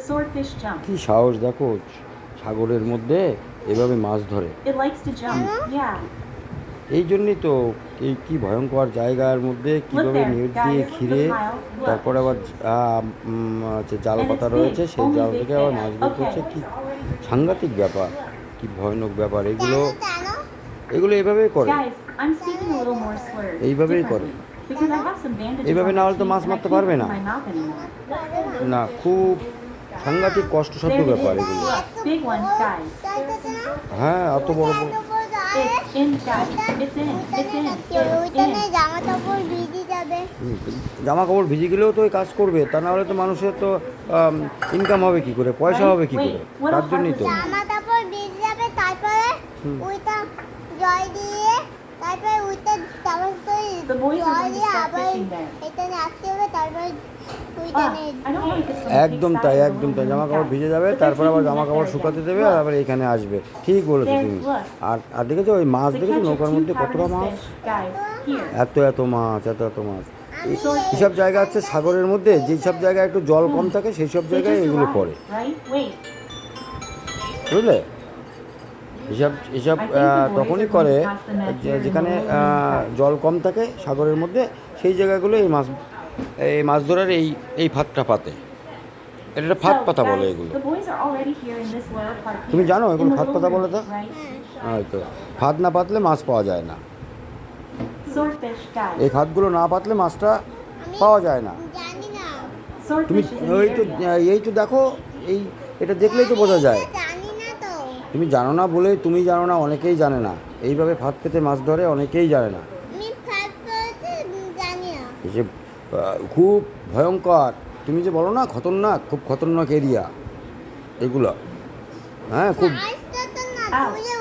swordfish jump. কি সাহস দেখো, সাগরের মধ্যে এভাবে মাছ ধরে। It likes to jump. Yeah. এই জন্যই তো এই কি ভয়ঙ্কর জায়গার মধ্যে কীভাবে there, নেট guys, দিয়ে the ঘিরে pile. Look. তারপর আবার হচ্ছে জাল And পাতা it's রয়েছে, big, সেই only জাল big থেকে আবার fish. মাছ বের Okay. করছে। কি সাংঘাতিক ব্যাপার, কি ভয়ানক ব্যাপার এগুলো। জানো এগুলো এভাবেই করে, Guys, I'm speaking a little more slurred. এইভাবেই করে। differently, Because I have some bandages এইভাবে on না my হলে তো teeth মাছ and I মারতে can't পারবে open না। my mouth anymore. না, খুব সাংঘাতিক কষ্টসাধ্য There it ব্যাপার is. এগুলো। Look, big one, guys. হ্যাঁ, অত বড় বড়। It's in, guys. It's in. It's in. It's in. জামা কাপড় ভিজে যাবে। জামা কাপড় ভিজে গেলেও তো ওই কাজ করবে, তা না হলে তো মানুষের তো ইনকাম হবে কি করে, পয়সা হবে কি করে, তার জন্যই তো। জামা কাপড় ভিজে যাবে, তারপরে ওইটা জল দিয়ে, তারপরে ওইটা জামা The boys are জল going to দিয়ে start আবার fishing there. এটা নাচতে হবে, তারপরে ওইটা Ah, I don't know if it's going to একদম take তাই, size একদম of তাই। the জামা balloon, কাপড় guys. ভিজে যাবে, But তারপর they're আবার taking জামা it কাপড় there শুকাতে again. দেবে, আর Look. আবার এখানে আসবে। ঠিক বলেছো There, তুমি। look. আর দেখেছো ওই মাছ, The দেখেছো catch of নৌকার 2 মধ্যে কতটা cavernous much, fish, guys. Here. এত মাছ, এত মাছ। এইসব জায়গা আছে সাগরের মধ্যে, যেসব জায়গায় একটু জল কম থাকে সেই সব They জায়গায় just এগুলো arrived, করে, right? Wait. বুঝলে। এসব এসব তখনই করে যেখানে জল কম থাকে সাগরের মধ্যে, সেই জায়গাগুলো এই মাছ ধরার এই ফাঁদটা পাতে। এটা একটা ফাঁদ So, পাতা বলে guys, এগুলো। the boys are already here in this lower part তুমি here, জানো এগুলো in the ফাঁদ little পাতা বলে room, তো? right? হয়তো ফাঁদ না পাতলে মাছ পাওয়া যায় না। Swordfish, guys. এই ফাঁদগুলো না পাতলে মাছটা পাওয়া যায় না। জানি না, তুমি Swordfish is in ওই the তো area. এই তো দেখো, এটা দেখলেই তো বোঝা যায়। জানি না তো। তুমি জানো না বলে, তুমি জানো না, অনেকেই জানে না। এইভাবে ফাঁদ পেতে মাছ ধরে অনেকেই জানে না। আমি ফার্স্ট করতে জানি না। এই যে খুব ভয়ঙ্কর, তুমি যে বলো না খতরনাক, খুব খতরনাক এরিয়া এগুলো। হ্যাঁ, খুব ফার্স্ট তো না, Ow. তুই যে